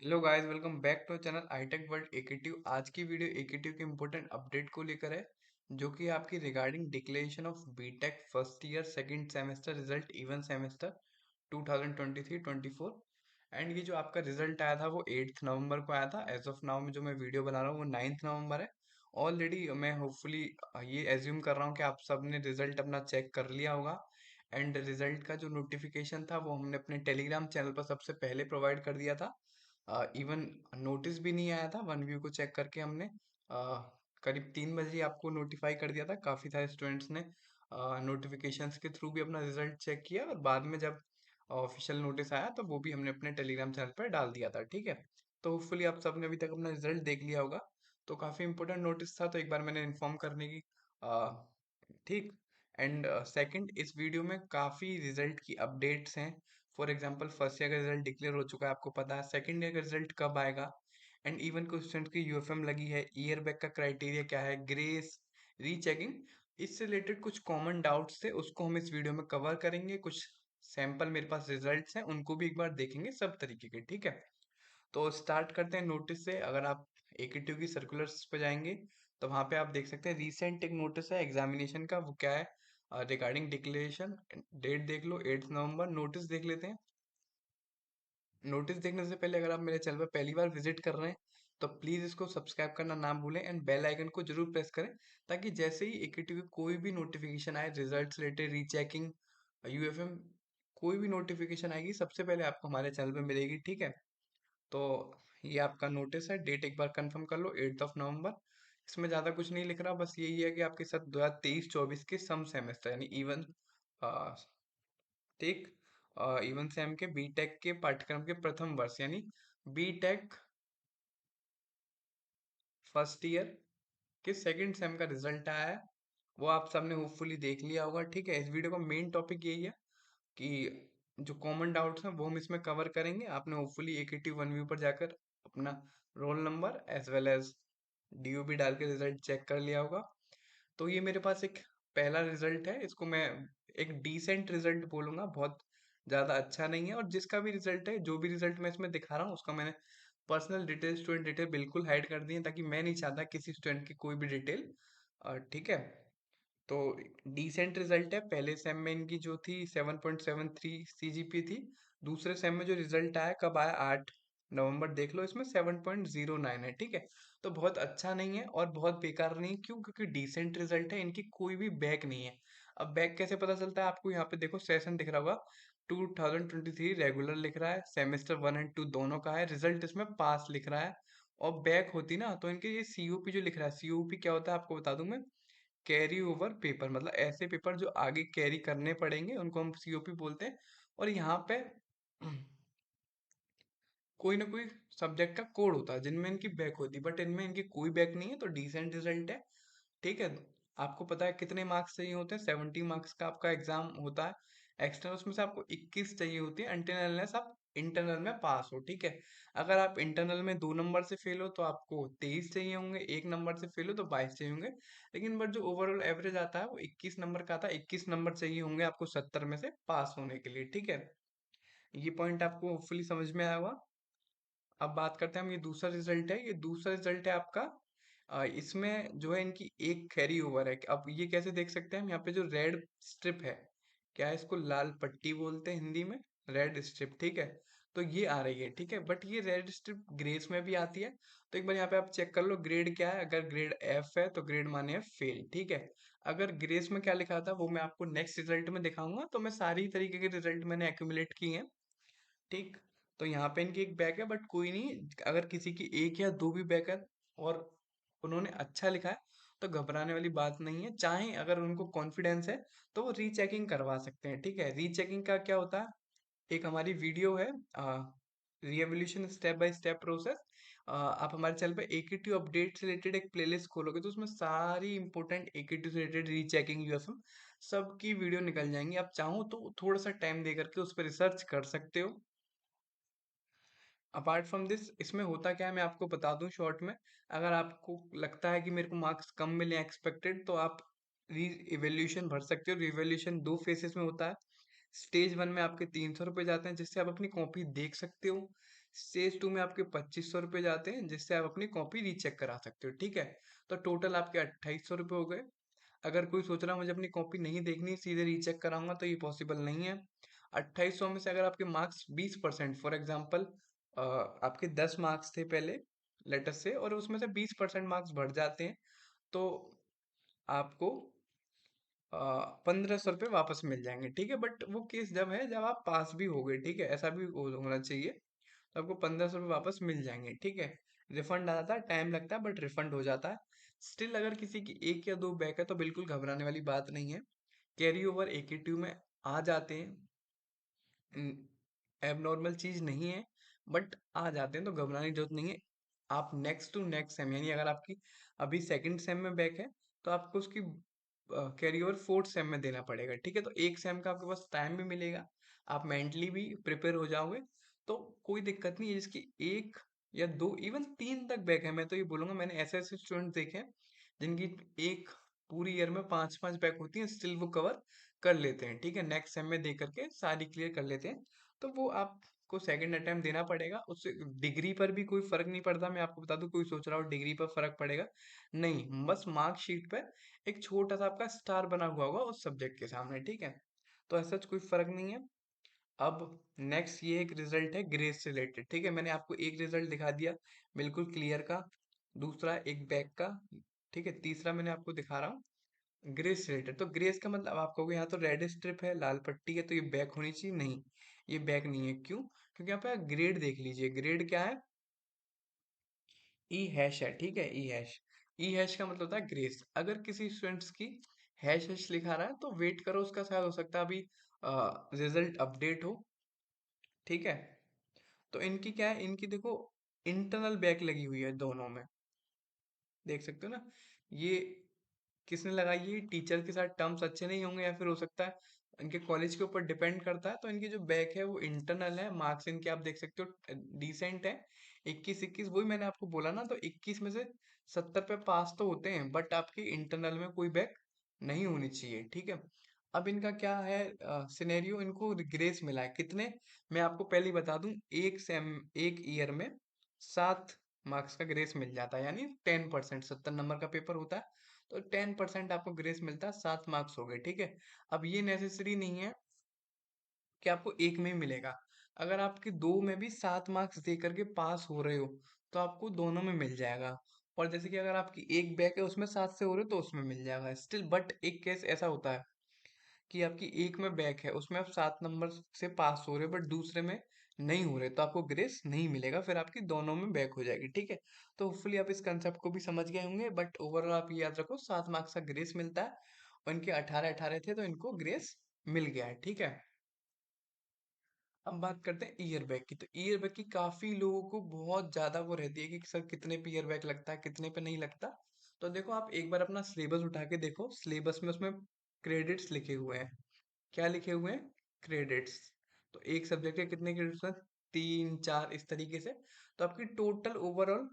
Hello guys, welcome back to channel iTech world एकेटिव। आज की वीडियो एकेटिव के इम्पोर्टेंट अपडेट को लेकर है, जो कि आपकी regarding declaration of BTech first year second semester result even semester 2023-24। And ये जो आपका रिजल्ट आया था वो 8 नवंबर को आया था। एज ऑफ नाउ में जो मैं वीडियो बना रहा हूँ वो 9 नवंबर है। ऑलरेडी मैं होपफुली ये एज्यूम कर रहा हूँ कि आप सबने रिजल्ट अपना चेक कर लिया होगा। एंड रिजल्ट का जो नोटिफिकेशन था वो हमने अपने टेलीग्राम चैनल पर सबसे पहले प्रोवाइड कर दिया था। इवन नोटिस भी नहीं आया था, वन व्यू को चेक करके हमने करीब 3 बजे आपको नोटिफाई कर दिया था। काफ़ी सारे स्टूडेंट्स ने नोटिफिकेशंस के थ्रू भी अपना रिजल्ट चेक किया, और बाद में जब ऑफिशियल नोटिस आया तो वो भी हमने अपने टेलीग्राम चैनल पर डाल दिया था। ठीक है, तो होपफुली आप सबने अभी तक अपना रिजल्ट देख लिया होगा। तो काफ़ी इंपॉर्टेंट नोटिस था, तो एक बार मैंने इन्फॉर्म करने की ठीक। एंड सेकंड, इस वीडियो में काफ़ी रिजल्ट की अपडेट्स हैं। फॉर एग्जांपल फर्स्ट ईयर का रिजल्ट डिक्लेयर हो चुका है, आपको पता है। सेकंड ईयर का रिजल्ट कब आएगा, एंड इवन कुछ स्टूडेंट की यूएफएम लगी है, ईयर बैक का क्राइटेरिया क्या है, ग्रेस, रीचेकिंग, इससे रिलेटेड कुछ कॉमन डाउट्स थे, उसको हम इस वीडियो में कवर करेंगे। कुछ सैंपल मेरे पास रिजल्ट्स हैं, उनको भी एक बार देखेंगे सब तरीके के। ठीक है, तो स्टार्ट करते हैं नोटिस से। अगर आप एकेटिव की सर्कुलर्स पे जाएंगे तो वहां पे आप देख सकते हैं रिसेंट एक नोटिस है एग्जामिनेशन का। वो क्या है, रिगार्डिंग डिक्लेरेशन। डेट देख लो, 8 नवंबर। नोटिस देख लेते हैं। नोटिस देखने से पहले अगर आप मेरे चैनल पर पहली बार विजिट कर रहे हैं तो प्लीज इसको सब्सक्राइब करना ना भूलें, एंड बेल आइकन को जरूर प्रेस करें, ताकि जैसे ही एकेटिव की कोई भी नोटिफिकेशन आए, रिजल्ट्स रिलेटेड, रीचेकिंग, यूएफएम, कोई भी नोटिफिकेशन आएगी सबसे पहले आपको हमारे चैनल पे मिलेगी। ठीक है, तो ये आपका नोटिस है। डेट एक बार कंफर्म कर लो, 8 नवंबर। इसमें ज़्यादा कुछ नहीं लिख रहा, बस यही है कि आपके साथ 2023-24 के सम सेमेस्टर यानी इवन ठीक इवन सेम के बीटेक के पाठ्यक्रम के प्रथम वर्ष यानी बीटेक फर्स्ट ईयर के सेकंड सेम का रिजल्ट आया है। वो आप सबने होपफुली देख लिया होगा। ठीक है, इस वीडियो का मेन टॉपिक यही है कि जो कॉमन डाउट्स हैं वो हम इसमें कवर करेंगे। आपने होपफुली एकेटी वन व्यू पर जाकर अपना roll number as well as DOB डाल के रिजल्ट चेक कर लिया होगा। तो ये मेरे पास एक पहला रिजल्ट है, इसको मैं एक डिसेंट रिजल्ट बोलूंगा, बहुत ज़्यादा अच्छा नहीं है। और जिसका भी रिजल्ट है, जो भी रिजल्ट मैं इसमें दिखा रहा हूँ, उसका मैंने पर्सनल डिटेल, स्टूडेंट डिटेल बिल्कुल हाइड कर दी है, ताकि मैं नहीं चाहता किसी स्टूडेंट की कोई भी डिटेल। ठीक है, तो डिसेंट रिजल्ट है। पहले सेम में इनकी जो थी 7.73 सीजीपी थी। दूसरे सेम में जो रिजल्ट आया, कब आया, 8 नवंबर, देख लो, इसमें 7.09 है। ठीक है, तो बहुत अच्छा नहीं है और बहुत बेकार नहीं। क्यों? क्योंकि डिसेंट रिजल्ट है, इनकी कोई भी बैक नहीं है। अब बैक कैसे पता चलता है आपको? यहाँ पे देखो, सेशन दिख रहा होगा, 2023 रेगुलर लिख रहा है, सेमेस्टर 1 एंड 2 दोनों का है। रिजल्ट इसमें पास लिख रहा है। और बैक होती ना तो इनके ये सीओपी जो लिख रहा है, सीओपी क्या होता है आपको बता दूं मैं। कैरी ओवर पेपर, मतलब ऐसे पेपर जो आगे कैरी करने पड़ेंगे उनको हम सीओपी बोलते हैं। और यहाँ पे कोई ना कोई सब्जेक्ट का कोड होता है जिनमें इनकी बैक होती है, बट इनमें इनकी कोई बैक नहीं है, तो डिसेंट रिजल्ट है। ठीक है, आपको पता है कितने मार्क्स चाहिए होते हैं? 70 मार्क्स का आपका एग्जाम होता है एक्सटर्नल, उसमें से आपको 21 चाहिए होती है अनटिल आप इंटरनल में पास हो। ठीक है, अगर आप इंटरनल में 2 नंबर से फेल हो तो आपको 23 चाहिए होंगे, 1 नंबर से फेल हो तो 22 चाहिए होंगे। लेकिन बट जो ओवरऑल एवरेज आता है वो 21 नंबर का आता है। 21 नंबर चाहिए होंगे आपको 70 में से पास होने के लिए। ठीक है, ये पॉइंट आपको होपफुली समझ में आया होगा। अब बात करते हैं हम, ये दूसरा रिजल्ट है। ये दूसरा रिजल्ट है आपका, इसमें जो है इनकी एक कैरी ओवर है। अब ये कैसे देख सकते हैं हम? यहाँ पे जो रेड स्ट्रिप है, क्या है इसको, लाल पट्टी बोलते हैं हिंदी में, रेड स्ट्रिप। ठीक है, तो ये आ रही है। ठीक है, बट ये रेड स्ट्रिप ग्रेस में भी आती है। तो एक बार यहाँ पे आप चेक कर लो ग्रेड क्या है। अगर ग्रेड एफ है तो ग्रेड माने है फेल। ठीक है, अगर ग्रेस में क्या लिखा था वो मैं आपको नेक्स्ट रिजल्ट में दिखाऊंगा। तो मैं सारी तरीके के रिजल्ट मैंने एक्यूमुलेट किए हैं। ठीक, तो यहाँ पे इनकी एक बैक है, बट कोई नहीं, अगर किसी की एक या दो भी बैक है और उन्होंने अच्छा लिखा है तो घबराने वाली बात नहीं है। चाहे अगर उनको कॉन्फिडेंस है तो वो रीचेकिंग करवा सकते हैं। ठीक है, रीचेकिंग का क्या होता है, एक हमारी वीडियो है, revolution step by step process. आप हमारे चैनल पे एकेटी अपडेट से रिलेटेड एक प्लेलिस्ट खोलोगे तो उसमें सारी इंपॉर्टेंट एकेटी से रिलेटेड रीचेकिंग यूएफएम सबकी वीडियो निकल जाएंगी। आप चाहो तो थोड़ा सा टाइम दे करके उस पर रिसर्च कर सकते हो। अपार्ट फ्रॉम दिस, इसमें होता क्या है मैं आपको बता दूं शॉर्ट में। अगर आपको लगता है कि मेरे को मार्क्स कम मिले एक्सपेक्टेड, तो आप री इवेल्यूशन भर सकते हो। रिवैल्यूएशन 2 फेसेस में होता है। स्टेज 1 में आपके 300 रुपये जाते हैं, जिससे आप अपनी कॉपी देख सकते हो। स्टेज 2 में आपके 2500 रुपये जाते हैं, जिससे आप अपनी कॉपी रीचेक करा सकते हो, ठीक है। तो टोटल आपके 2800 रुपये हो गए। अगर कोई सोच रहा है मुझे अपनी कॉपी नहीं देखनी, सीधे रीचेक कराऊंगा, तो ये पॉसिबल नहीं है। 2800 में से अगर आपके मार्क्स 20%, फॉर एग्जाम्पल आपके 10 मार्क्स थे पहले लेटर से, और उसमें से 20% मार्क्स बढ़ जाते हैं, तो आपको 1500 रुपये वापस मिल जाएंगे, ठीक है। बट वो केस जब है जब आप पास भी हो गए, ठीक है, ऐसा भी होना चाहिए। तो आपको 1500 रुपये वापस मिल जाएंगे, ठीक है। रिफंड आ जाता है, टाइम लगता है, बट रिफंड हो जाता है। स्टिल अगर किसी की एक या दो बैक है तो बिल्कुल घबराने वाली बात नहीं है। कैरी ओवर AKTU में आ जाते हैं, एबनॉर्मल चीज नहीं है, बट आ जाते हैं, तो घबराने की जरूरत नहीं है। आप नेक्स्ट टू नेक्स्ट सेम, यानी अगर आपकी अभी सेकंड सेम में बैक है, तो आपको उसकी कैरी ओवर फोर्थ सेम में देना पड़ेगा, ठीक है। तो एक सेम का आपके पास टाइम भी मिलेगा, आप मेंटली भी प्रिपेयर हो जाओगे, तो कोई दिक्कत नहीं है। जिसकी एक या दो, इवन तीन तक बैक है, मैं तो ये बोलूंगा, मैंने ऐसे ऐसे स्टूडेंट देखे हैं जिनकी एक पूरी ईयर में पांच पांच बैक होती है, स्टिल वो कवर कर लेते हैं, ठीक है। नेक्स्ट सेम में दे करके सारी क्लियर कर लेते हैं। तो वो आपको सेकंड अटेम्प्ट देना पड़ेगा, उससे डिग्री पर भी कोई फर्क नहीं पड़ता। मैं आपको बता दूं, कोई सोच रहा हो डिग्री पर फर्क पड़ेगा, नहीं, बस मार्कशीट पर एक छोटा सा आपका स्टार बना हुआ होगा उस सब्जेक्ट के सामने, ठीक है। तो ऐसा कोई फर्क नहीं है। अब नेक्स्ट ये एक रिजल्ट है ग्रेस से रिलेटेड, ठीक है। मैंने आपको एक रिजल्ट दिखा दिया बिल्कुल क्लियर का, दूसरा एक बैक का, ठीक है, तीसरा मैंने आपको दिखा रहा हूँ ग्रेस रिलेटेड। तो ग्रेस का मतलब आप कहोगे यहाँ तो रेड स्ट्रिप है, लाल पट्टी है, तो ये बैक होनी चाहिए, नहीं, ये बैक नहीं है। क्यों? क्योंकि यहाँ पे ग्रेड देख लीजिए, ग्रेड क्या है, ई हैश है, ठीक है, ई हैश। ई हैश का मतलब होता है ग्रेस। अगर किसी स्टूडेंट्स की हैश हैश लिखा रहा है तो वेट करो, उसका शायद हो सकता है अभी रिजल्ट अपडेट हो, ठीक है। तो इनकी क्या है, इनकी देखो इंटरनल बैक लगी हुई है दोनों में, देख सकते हो ना। ये किसने लगाई है? टीचर के साथ टर्म्स अच्छे नहीं होंगे, या फिर हो सकता है इनके कॉलेज के ऊपर डिपेंड करता है। तो इनकी जो बैक है वो इंटरनल है, मार्क्स इनके आप देख सकते हो डिसेंट है, 21 21, वही मैंने आपको बोला ना। तो 21 में से 70 पे पास तो होते हैं, बट आपकी इंटरनल में कोई बैक नहीं होनी चाहिए, ठीक है। अब इनका क्या है सिनेरियो, इनको ग्रेस मिला है कितने, मैं आपको पहले ही बता दूं, एक सेम, एक ईयर में 7 मार्क्स का ग्रेस मिल जाता है, यानी 10%, 70 नंबर का पेपर होता है, तो 10% आपको ग्रेस मिलता है, 7 मार्क्स हो गए, ठीक है। अब ये नेसेसरी नहीं है कि आपको एक में ही मिलेगा। अगर आपके दो में भी 7 मार्क्स दे करके पास हो रहे हो, तो आपको दोनों में मिल जाएगा। और जैसे कि अगर आपकी एक बैक है उसमें 7 से हो रहे हो तो उसमें मिल जाएगा स्टिल। बट एक केस ऐसा होता है कि आपकी एक में बैक है, उसमें आप 7 नंबर से पास हो रहे हो, बट दूसरे में नहीं हो रहे, तो आपको ग्रेस नहीं मिलेगा, फिर आपकी दोनों में बैक हो जाएगी, ठीक है। तो होपफुली आप इस कंसेप्ट को भी समझ गए होंगे। बट ओवरऑल आप ये याद रखो, 7 मार्क्स का ग्रेस मिलता है, और इनके 18 18 थे, तो इनको ग्रेस मिल गया है, ठीक है। अब बात करते हैं ईयर बैक की। तो ईयर बैक की काफी लोगों को बहुत ज्यादा वो रहती है कि सर कितने पे ईयर बैक लगता है, कितने पे नहीं लगता। तो देखो, आप एक बार अपना सिलेबस उठा के देखो, सिलेबस में उसमें क्रेडिट्स लिखे हुए हैं। क्या लिखे हुए हैं? क्रेडिट्स। तो एक सब्जेक्ट के कितने क्रेडिट्स हैं? 3 4 इस तरीके से। तो आपकी टोटल ओवरऑल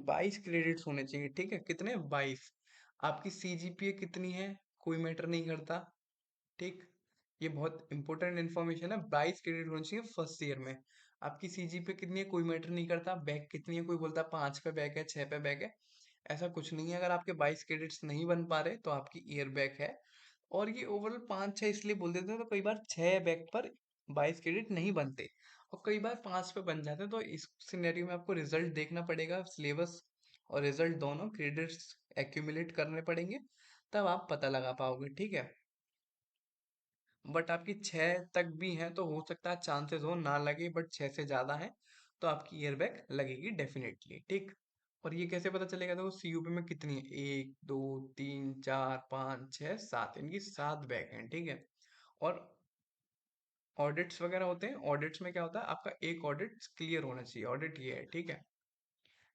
22 क्रेडिट्स होने चाहिए, ठीक है। कितने? 22। आपकी CGPA कितनी है? कोई मैटर नहीं करता, ठीक। ये बहुत इंपॉर्टेंट इन्फॉर्मेशन है, 22 क्रेडिट होनी चाहिए फर्स्ट ईयर में। आपकी CGPA कितनी है? कोई मैटर नहीं करता। बैक कितनी है? कोई बोलता है 5 पे बैक है, 6 पे बैक है, ऐसा कुछ नहीं है। अगर आपके 22 क्रेडिट्स नहीं बन पा रहे तो आपकी ईयर बैक है। और ये ओवरऑल 5 6 इसलिए बोल देते हैं, तो कई बार 6 बैक पर 22 क्रेडिट नहीं बनते, और कई बार 5 पे बन जाते हैं। तो इस सिनेरियो में आपको रिजल्ट देखना पड़ेगा, सिलेबस और रिजल्ट दोनों क्रेडिट्स एक्यूमुलेट करने पड़ेंगे, तब आप पता लगा पाओगे, ठीक है। बट आपकी 6 तक भी हैं तो हो सकता है चांसेस हो ना लगे, बट 6 से ज्यादा है तो आपकी ईयर बैक लगेगी डेफिनेटली, ठीक। और ये कैसे पता चलेगा? देखो CUP में कितनी है, 1 2 3 4 5 6 7, इनकी 7 बैक हैं, ठीक है। और ऑडिट्स वगैरह होते हैं, ऑडिट्स में क्या होता है, आपका एक ऑडिट क्लियर होना चाहिए, ऑडिट ये है, ठीक है।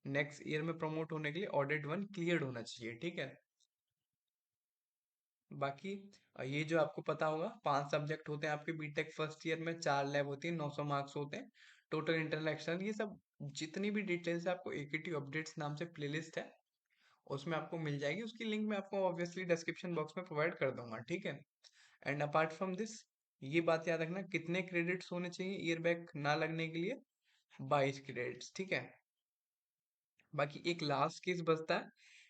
नेक्स्ट ईयर में प्रमोट होने के लिए ऑडिट 1 क्लियर होना चाहिए, ठीक है। बाकी ये जो आपको पता होगा, 5 सब्जेक्ट होते हैं आपके बीटेक फर्स्ट ईयर में, 4 लैब होती है, 900 मार्क्स होते हैं, टोटल इंटरनल एक्सटर्नल, ये सब जितनी भी डिटेल्स है आपको AKT अपडेट्स नाम से प्लेलिस्ट है, उसमें आपको मिल जाएगी। उसकी लिंक मैं आपको ऑब्वियसली डिस्क्रिप्शन बॉक्स में प्रोवाइड कर दूंगा, ठीक है। एंड अपार्ट फ्रॉम दिस, ये बात याद रखना, कितने क्रेडिट्स होने चाहिए ईयर बैक ना लगने के लिए? 22 क्रेडिट्स, ठीक है। बाकी एक लास्ट केस बचता है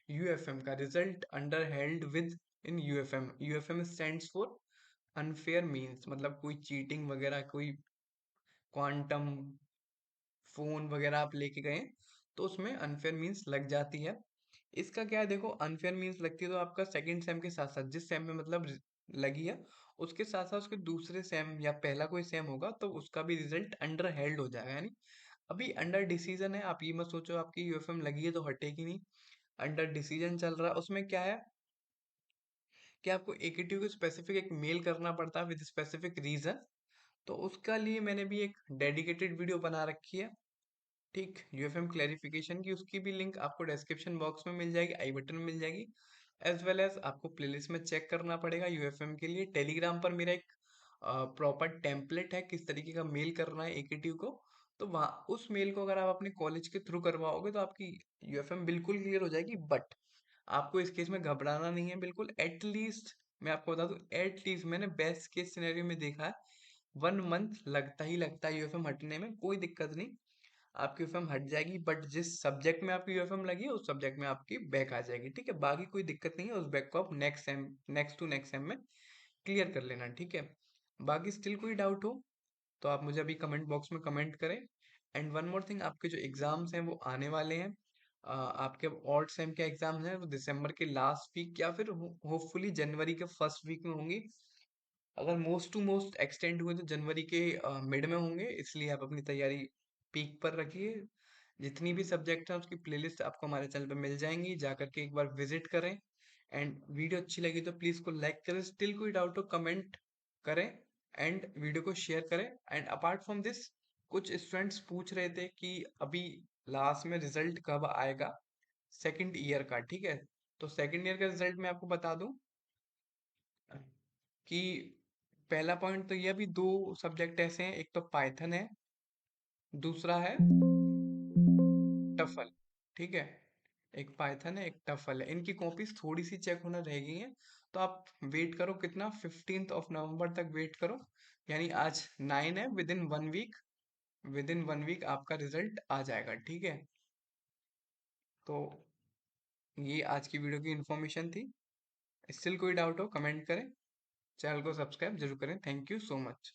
यूएफएम का, result under held with in UFM. UFM stands for unfair means, मतलब कोई चीटिंग वगैरह, कोई क्वांटम फोन वगैरह आप लेके गए तो उसमें अनफेयर मीन्स लग जाती है। इसका क्या है, देखो अनफेयर मीन्स लगती है तो आपका सेकंड सेम के साथ साथ, जिस सेम में मतलब लगी है, उसके साथ साथ उसके दूसरे सेम या पहला कोई सेम होगा तो उसका भी रिजल्ट अंडर हेल्ड हो जाएगा। यानी अभी अंडर डिसीजन है, आप ये मत सोचो आपकी यूएफएम लगी है तो हटेगी नहीं। अंडर डिसीजन चल रहा है, उसमें क्या है कि आपको एकेटीयू को स्पेसिफिक एक मेल करना पड़ता है विद स्पेसिफिक रीजन। तो उसका लिए मैंने भी एक डेडिकेटेड वीडियो बना रखी है, ठीक, यूएफएम क्लैरिफिकेशन की। उसकी भी लिंक आपको डिस्क्रिप्शन बॉक्स में मिल जाएगी, आई बटन में मिल जाएगी। एज वेल एज आपको प्लेलिस्ट में चेक करना पड़ेगा यूएफएम के लिए। टेलीग्राम पर मेरा एक प्रॉपर टेम्पलेट है किस तरीके का मेल करना है एकेटीयू को। तो वहाँ उस मेल को अगर आप अपने कॉलेज के थ्रू करवाओगे तो आपकी यूएफएम बिल्कुल क्लियर हो जाएगी। बट आपको इस केस में घबराना नहीं है बिल्कुल। एटलीस्ट मैं आपको बता दूं, एटलीस्ट मैंने बेस्ट केस सिनेरियो में देखा है 1 मंथ लगता ही लगता है यूएफएम हटने में, कोई दिक्कत नहीं, आपकी यूएफएम हट जाएगी। बट जिस सब्जेक्ट में आपकी यूएफएम लगी है उस सब्जेक्ट में आपकी बैक आ जाएगी, ठीक है। बाकी कोई दिक्कत नहीं है, उस बैक को आप next sem, next to next sem में क्लियर कर लेना, ठीक है। बाकी स्टिल कोई डाउट हो तो आप मुझे अभी कमेंट बॉक्स में कमेंट करें। एंड वन मोर थिंग, आपके जो एग्जाम्स हैं वो आने वाले हैं। आपके और सेम के एग्जाम्स हैं वो दिसंबर के लास्ट वीक या फिर होपफुली जनवरी के फर्स्ट वीक में होंगी। अगर मोस्ट टू मोस्ट एक्सटेंड हुए तो जनवरी के मिड में होंगे, इसलिए आप अपनी तैयारी पीक पर रखिए। जितनी भी सब्जेक्ट है उसकी प्लेलिस्ट आपको हमारे चैनल पे मिल जाएंगी, जाकर के एक बार विजिट करें। एंड वीडियो अच्छी लगी तो प्लीज को लाइक करें, स्टिल कोई डाउट हो कमेंट करें एंड वीडियो को शेयर करें। एंड अपार्ट फ्रॉम दिस, कुछ स्टूडेंट्स पूछ रहे थे कि अभी लास्ट में रिजल्ट कब आएगा सेकंड ईयर का, ठीक है। तो सेकंड ईयर का रिजल्ट मैं आपको बता दूं कि पहला पॉइंट तो ये, अभी दो सब्जेक्ट ऐसे हैं, एक तो पाइथन है, दूसरा है टफल, ठीक है। एक पाइथन है, एक टफल है, इनकी कॉपीज थोड़ी सी चेक होना रह गई हैं। तो आप वेट करो, कितना, 15 नवंबर तक वेट करो। यानी आज 9 है, within 1 week, within 1 week आपका रिजल्ट आ जाएगा, ठीक है। तो ये आज की वीडियो की इन्फॉर्मेशन थी। स्टिल कोई डाउट हो कमेंट करें, चैनल को सब्सक्राइब जरूर करें। Thank you so much.